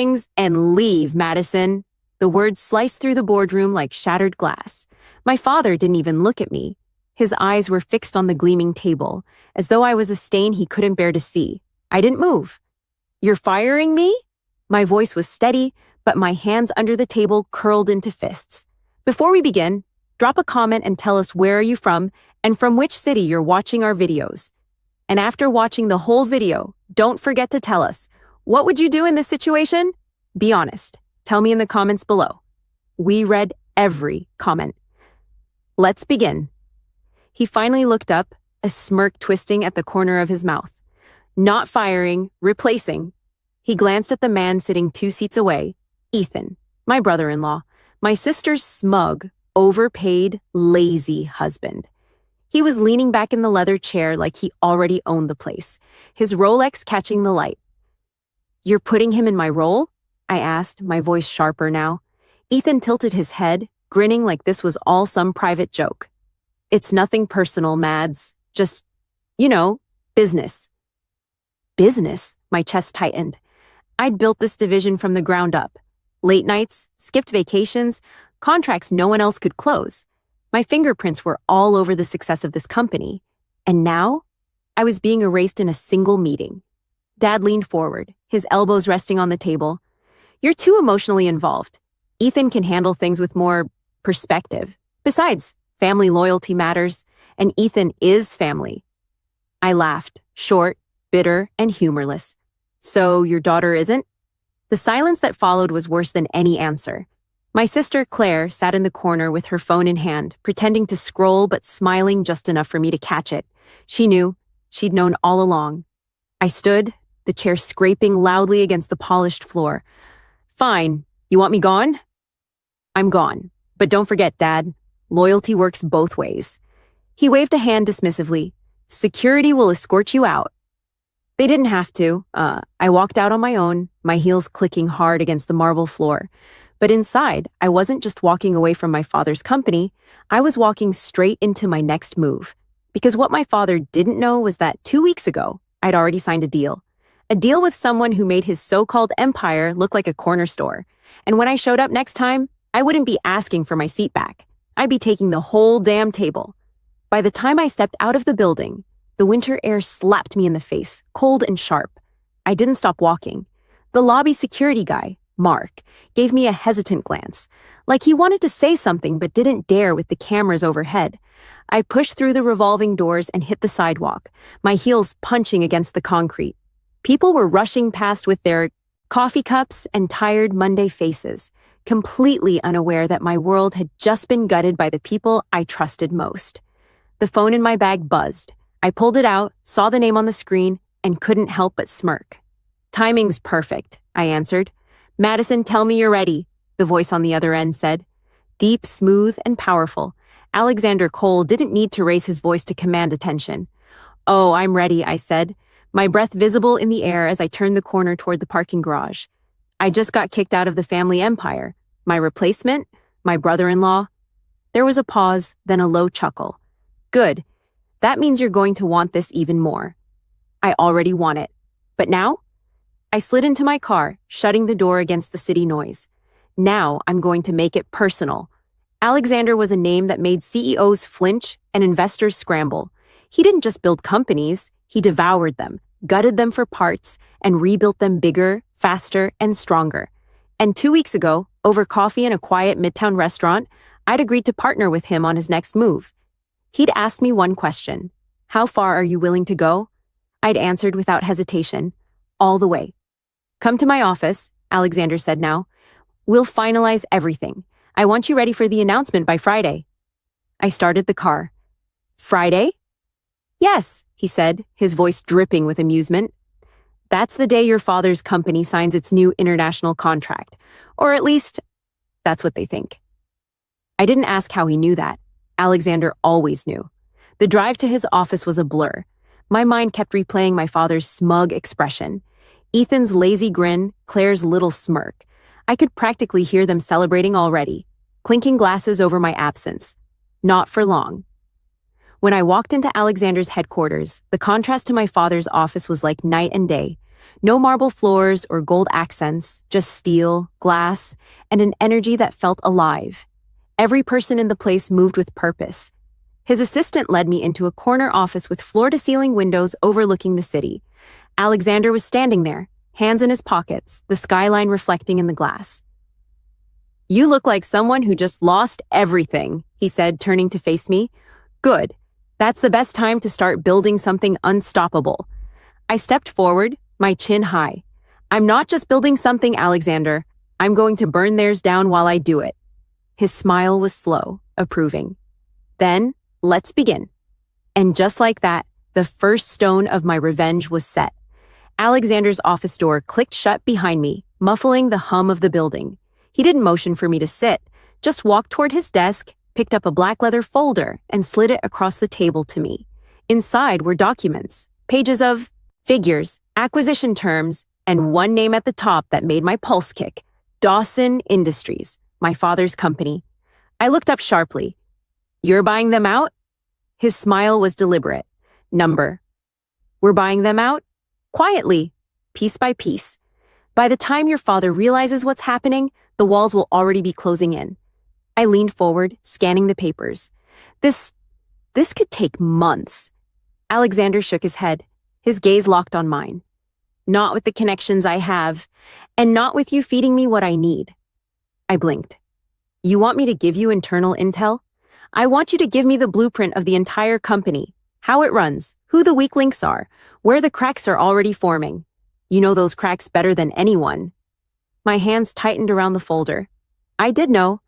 things and leave, Madison." The words sliced through the boardroom like shattered glass. My father didn't even look at me. His eyes were fixed on the gleaming table, as though I was a stain he couldn't bear to see. I didn't move. "You're firing me?" My voice was steady, but my hands under the table curled into fists. "Before we begin, drop a comment and tell us where are you from and from which city you're watching our videos. And after watching the whole video, don't forget to tell us, what would you do in this situation? Be honest. Tell me in the comments below. We read every comment. Let's begin." He finally looked up, a smirk twisting at the corner of his mouth. "Not firing, replacing." He glanced at the man sitting 2 seats away, Ethan, my brother-in-law, my sister's smug, overpaid, lazy husband. He was leaning back in the leather chair like he already owned the place, his Rolex catching the light. "You're putting him in my role?" I asked, my voice sharper now. Ethan tilted his head, grinning like this was all some private joke. "It's nothing personal, Mads. Just, business." Business? My chest tightened. I'd built this division from the ground up. Late nights, skipped vacations, contracts no one else could close. My fingerprints were all over the success of this company. And now, I was being erased in a single meeting. Dad leaned forward, his elbows resting on the table. "You're too emotionally involved. Ethan can handle things with more perspective. Besides, family loyalty matters, and Ethan is family." I laughed, short, bitter, and humorless. "So your daughter isn't?" The silence that followed was worse than any answer. My sister, Claire, sat in the corner with her phone in hand, pretending to scroll but smiling just enough for me to catch it. She knew. She'd known all along. I stood, the chair scraping loudly against the polished floor. "Fine. You want me gone?" "I'm gone. But don't forget, Dad. Loyalty works both ways." He waved a hand dismissively. "Security will escort you out." They didn't have to. I walked out on my own, my heels clicking hard against the marble floor. But inside, I wasn't just walking away from my father's company, I was walking straight into my next move. Because what my father didn't know was that 2 weeks ago, I'd already signed a deal. A deal with someone who made his so-called empire look like a corner store. And when I showed up next time, I wouldn't be asking for my seat back. I'd be taking the whole damn table. By the time I stepped out of the building, the winter air slapped me in the face, cold and sharp. I didn't stop walking. The lobby security guy, Mark, gave me a hesitant glance, like he wanted to say something but didn't dare with the cameras overhead. I pushed through the revolving doors and hit the sidewalk, my heels punching against the concrete. People were rushing past with their coffee cups and tired Monday faces, completely unaware that my world had just been gutted by the people I trusted most. The phone in my bag buzzed. I pulled it out, saw the name on the screen, and couldn't help but smirk. "Timing's perfect," I answered. "Madison, tell me you're ready," the voice on the other end said. Deep, smooth, and powerful, Alexander Cole didn't need to raise his voice to command attention. "Oh, I'm ready," I said, my breath visible in the air as I turned the corner toward the parking garage. I just got kicked out of the family empire. My replacement? My brother-in-law? There was a pause, then a low chuckle. "Good. That means you're going to want this even more." "I already want it. But now?" I slid into my car, shutting the door against the city noise. "Now I'm going to make it personal." Alexander was a name that made CEOs flinch and investors scramble. He didn't just build companies, he devoured them, gutted them for parts, and rebuilt them bigger, faster, and stronger. And 2 weeks ago, over coffee in a quiet midtown restaurant, I'd agreed to partner with him on his next move. He'd asked me one question: "How far are you willing to go?" I'd answered without hesitation: "All the way." "Come to my office," Alexander said now. "We'll finalize everything. I want you ready for the announcement by Friday." I started the car. "Friday?" "Yes," he said, his voice dripping with amusement. "That's the day your father's company signs its new international contract. Or at least, that's what they think." I didn't ask how he knew that. Alexander always knew. The drive to his office was a blur. My mind kept replaying my father's smug expression. Ethan's lazy grin, Claire's little smirk. I could practically hear them celebrating already, clinking glasses over my absence. Not for long. When I walked into Alexander's headquarters, the contrast to my father's office was like night and day. No marble floors or gold accents, just steel, glass, and an energy that felt alive. Every person in the place moved with purpose. His assistant led me into a corner office with floor-to-ceiling windows overlooking the city. Alexander was standing there, hands in his pockets, the skyline reflecting in the glass. "You look like someone who just lost everything," he said, turning to face me. "Good. That's the best time to start building something unstoppable." I stepped forward, my chin high. "I'm not just building something, Alexander. I'm going to burn theirs down while I do it." His smile was slow, approving. "Then, let's begin." And just like that, the first stone of my revenge was set. Alexander's office door clicked shut behind me, muffling the hum of the building. He didn't motion for me to sit, just walked toward his desk, picked up a black leather folder, and slid it across the table to me. Inside were documents, pages of figures, acquisition terms, and one name at the top that made my pulse kick: Dawson Industries, my father's company. I looked up sharply. "You're buying them out?" His smile was deliberate. "Number." "We're buying them out? Quietly, piece by piece. By the time your father realizes what's happening, the walls will already be closing in." I leaned forward, scanning the papers. This could take months." Alexander shook his head, his gaze locked on mine. "Not with the connections I have, and not with you feeding me what I need." I blinked. "You want me to give you internal intel? I want you to give me the blueprint of the entire company, how it runs, who the weak links are, where the cracks are already forming. You know those cracks better than anyone." My hands tightened around the folder. I did know.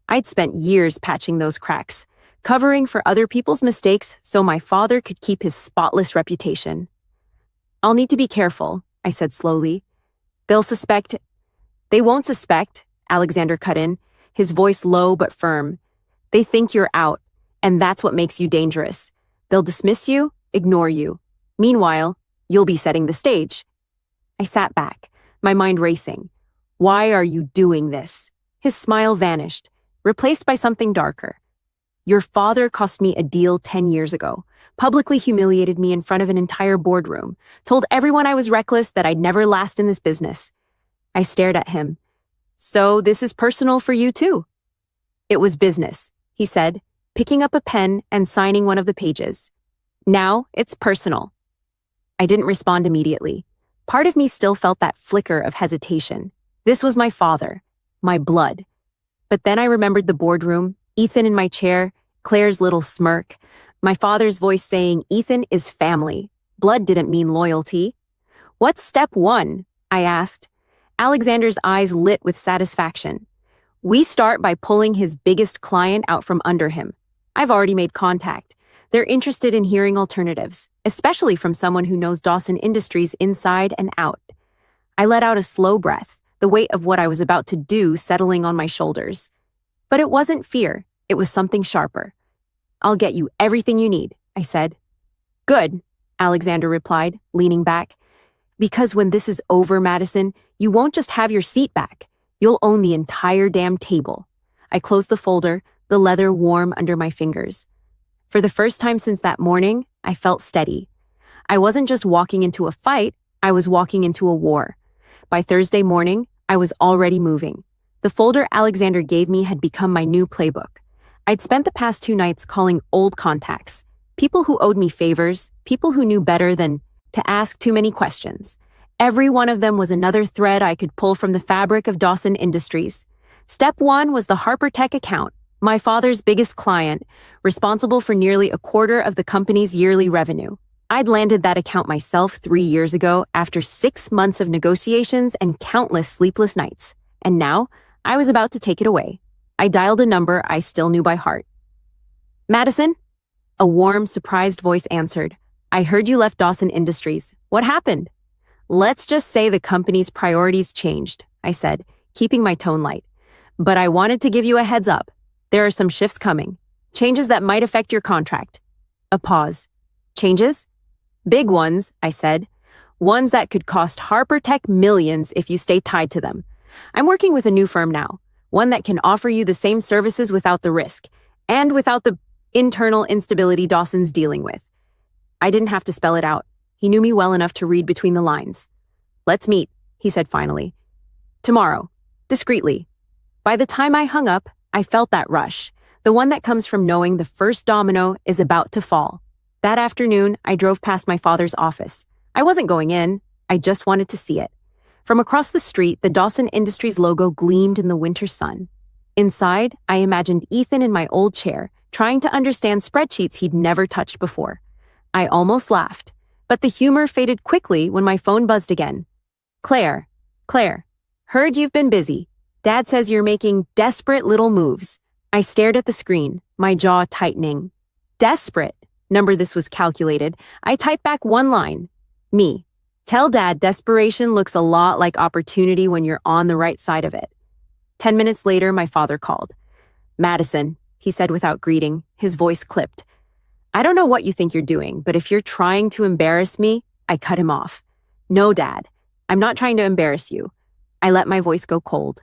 I'd spent years patching those cracks, covering for other people's mistakes so my father could keep his spotless reputation. "I'll need to be careful," I said slowly. "They won't suspect," Alexander cut in, his voice low but firm. "They think you're out, and that's what makes you dangerous. They'll dismiss you, ignore you. Meanwhile, you'll be setting the stage." I sat back, my mind racing. "Why are you doing this?" His smile vanished, replaced by something darker. "Your father cost me a deal 10 years ago, publicly humiliated me in front of an entire boardroom, told everyone I was reckless, that I'd never last in this business." I stared at him. "So this is personal for you too?" "It was business," he said, picking up a pen and signing one of the pages. "Now it's personal." I didn't respond immediately. Part of me still felt that flicker of hesitation. This was my father, my blood. But then I remembered the boardroom, Ethan in my chair, Claire's little smirk, my father's voice saying Ethan is family. Blood didn't mean loyalty. "What's step one?" I asked. Alexander's eyes lit with satisfaction. "We start by pulling his biggest client out from under him. I've already made contact. They're interested in hearing alternatives, especially from someone who knows Dawson Industries inside and out." I let out a slow breath, the weight of what I was about to do settling on my shoulders. But it wasn't fear, it was something sharper. "I'll get you everything you need," I said. "Good," Alexander replied, leaning back. "Because when this is over, Madison, you won't just have your seat back. You'll own the entire damn table." I closed the folder, the leather warm under my fingers. For the first time since that morning, I felt steady. I wasn't just walking into a fight, I was walking into a war. By Thursday morning, I was already moving. The folder Alexander gave me had become my new playbook. I'd spent the past 2 nights calling old contacts, people who owed me favors, people who knew better than to ask too many questions. Every one of them was another thread I could pull from the fabric of Dawson Industries. Step 1 was the Harper Tech account, my father's biggest client, responsible for nearly a quarter of the company's yearly revenue. I'd landed that account myself 3 years ago after 6 months of negotiations and countless sleepless nights. And now, I was about to take it away. I dialed a number I still knew by heart. "Madison?" A warm, surprised voice answered. "I heard you left Dawson Industries. What happened?" "Let's just say the company's priorities changed," I said, keeping my tone light. "But I wanted to give you a heads up. There are some shifts coming. Changes that might affect your contract." A pause. "Changes?" "Big ones," I said. "Ones that could cost Harper Tech millions if you stay tied to them. I'm working with a new firm now, one that can offer you the same services without the risk, and without the internal instability Dawson's dealing with." I didn't have to spell it out. He knew me well enough to read between the lines. Let's meet, he said finally. Tomorrow, discreetly. By the time I hung up, I felt that rush, the one that comes from knowing the first domino is about to fall. That afternoon, I drove past my father's office. I wasn't going in, I just wanted to see it. From across the street, the Dawson Industries logo gleamed in the winter sun. Inside, I imagined Ethan in my old chair, trying to understand spreadsheets he'd never touched before. I almost laughed, but the humor faded quickly when my phone buzzed again. Claire, heard you've been busy. Dad says you're making desperate little moves. I stared at the screen, my jaw tightening. Desperate. Number this was calculated. I typed back one line. Me. Tell Dad desperation looks a lot like opportunity when you're on the right side of it. 10 minutes later, my father called. Madison, he said without greeting, his voice clipped. I don't know what you think you're doing, but if you're trying to embarrass me, I cut him off. No, Dad, I'm not trying to embarrass you. I let my voice go cold.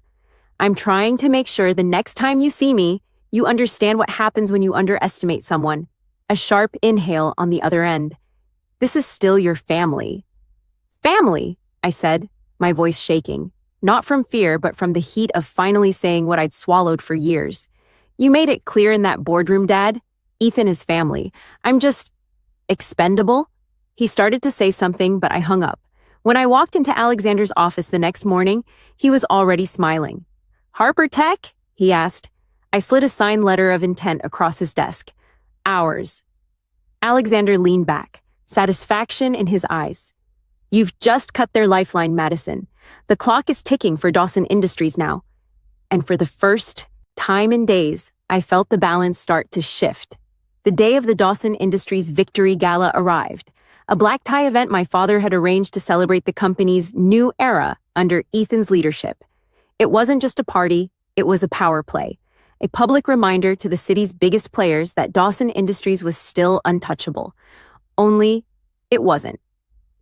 I'm trying to make sure the next time you see me, you understand what happens when you underestimate someone. A sharp inhale on the other end. This is still your family. Family, I said, my voice shaking. Not from fear, but from the heat of finally saying what I'd swallowed for years. You made it clear in that boardroom, Dad. Ethan is family. I'm just expendable. He started to say something, but I hung up. When I walked into Alexander's office the next morning, he was already smiling. Harper Tech? He asked. I slid a signed letter of intent across his desk. Ours. Alexander leaned back, satisfaction in his eyes. You've just cut their lifeline, Madison. The clock is ticking for Dawson Industries now. And for the first time in days, I felt the balance start to shift. The day of the Dawson Industries Victory Gala arrived, a black tie event my father had arranged to celebrate the company's new era under Ethan's leadership. It wasn't just a party, it was a power play, a public reminder to the city's biggest players that Dawson Industries was still untouchable. Only, it wasn't.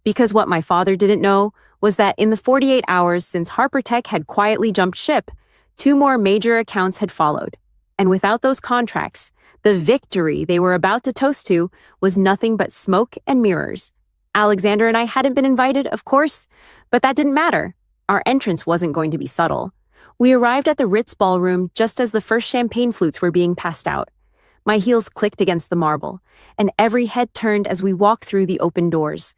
Because what my father didn't know was that in the 48 hours since Harper Tech had quietly jumped ship, 2 more major accounts had followed. And without those contracts, the victory they were about to toast to was nothing but smoke and mirrors. Alexander and I hadn't been invited, of course, but that didn't matter. Our entrance wasn't going to be subtle. We arrived at the Ritz ballroom just as the first champagne flutes were being passed out. My heels clicked against the marble, and every head turned as we walked through the open doors.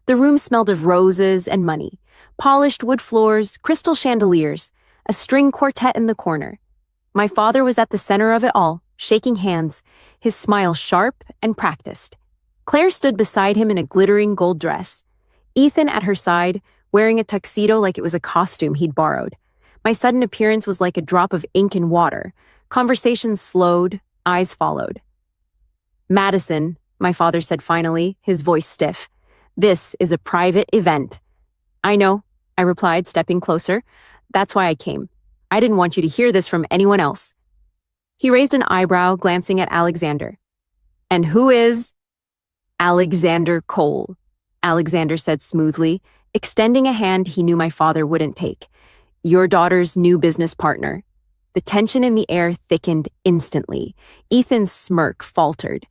The room smelled of roses and money, polished wood floors, crystal chandeliers, a string quartet in the corner. My father was at the center of it all, shaking hands, his smile sharp and practiced. Claire stood beside him in a glittering gold dress. Ethan at her side, wearing a tuxedo like it was a costume he'd borrowed. My sudden appearance was like a drop of ink in water. Conversations slowed, eyes followed. Madison, my father said finally, his voice stiff. This is a private event. I know, I replied, stepping closer. That's why I came. I didn't want you to hear this from anyone else. He raised an eyebrow, glancing at Alexander. And who is? Alexander Cole, Alexander said smoothly, extending a hand he knew my father wouldn't take. Your daughter's new business partner. The tension in the air thickened instantly. Ethan's smirk faltered.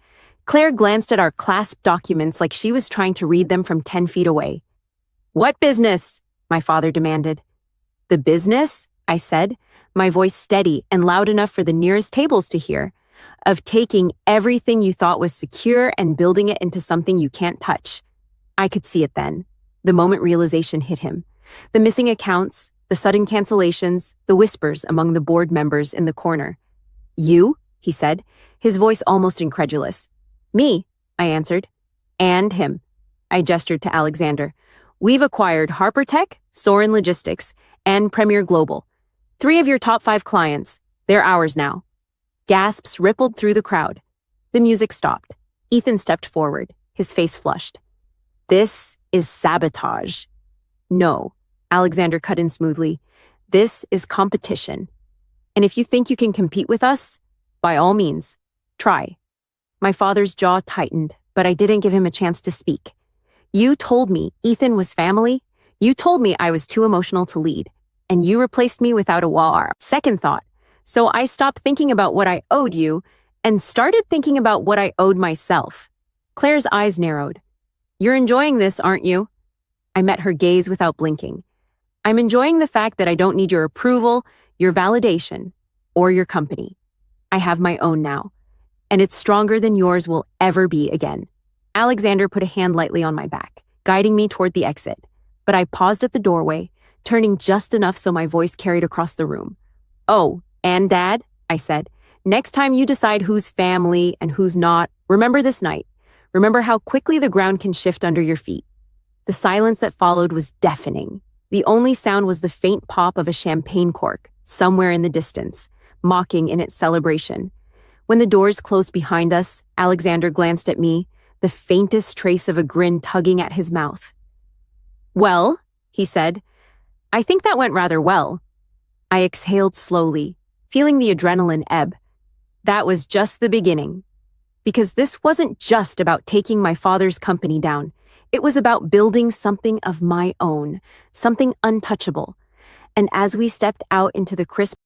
Claire glanced at our clasped documents like she was trying to read them from 10 feet away. What business? My father demanded. The business? I said, my voice steady and loud enough for the nearest tables to hear, of taking everything you thought was secure and building it into something you can't touch. I could see it then, the moment realization hit him. The missing accounts, the sudden cancellations, the whispers among the board members in the corner. You? He said, his voice almost incredulous. Me, I answered. And him. I gestured to Alexander. We've acquired Harper Tech, Sorin Logistics, and Premier Global. 3 of your top 5 clients. They're ours now. Gasps rippled through the crowd. The music stopped. Ethan stepped forward, his face flushed. This is sabotage. No, Alexander cut in smoothly. This is competition. And if you think you can compete with us, by all means, try. My father's jaw tightened, but I didn't give him a chance to speak. You told me Ethan was family. You told me I was too emotional to lead. And you replaced me without a war. Second thought. So I stopped thinking about what I owed you and started thinking about what I owed myself. Claire's eyes narrowed. You're enjoying this, aren't you? I met her gaze without blinking. I'm enjoying the fact that I don't need your approval, your validation, or your company. I have my own now, and it's stronger than yours will ever be again. Alexander put a hand lightly on my back, guiding me toward the exit, but I paused at the doorway, turning just enough so my voice carried across the room. Oh, and Dad, I said, next time you decide who's family and who's not, remember this night. Remember how quickly the ground can shift under your feet. The silence that followed was deafening. The only sound was the faint pop of a champagne cork, somewhere in the distance, mocking in its celebration. When the doors closed behind us, Alexander glanced at me, the faintest trace of a grin tugging at his mouth. Well, he said, I think that went rather well. I exhaled slowly, feeling the adrenaline ebb. That was just the beginning. Because this wasn't just about taking my father's company down. It was about building something of my own, something untouchable. And as we stepped out into the crisp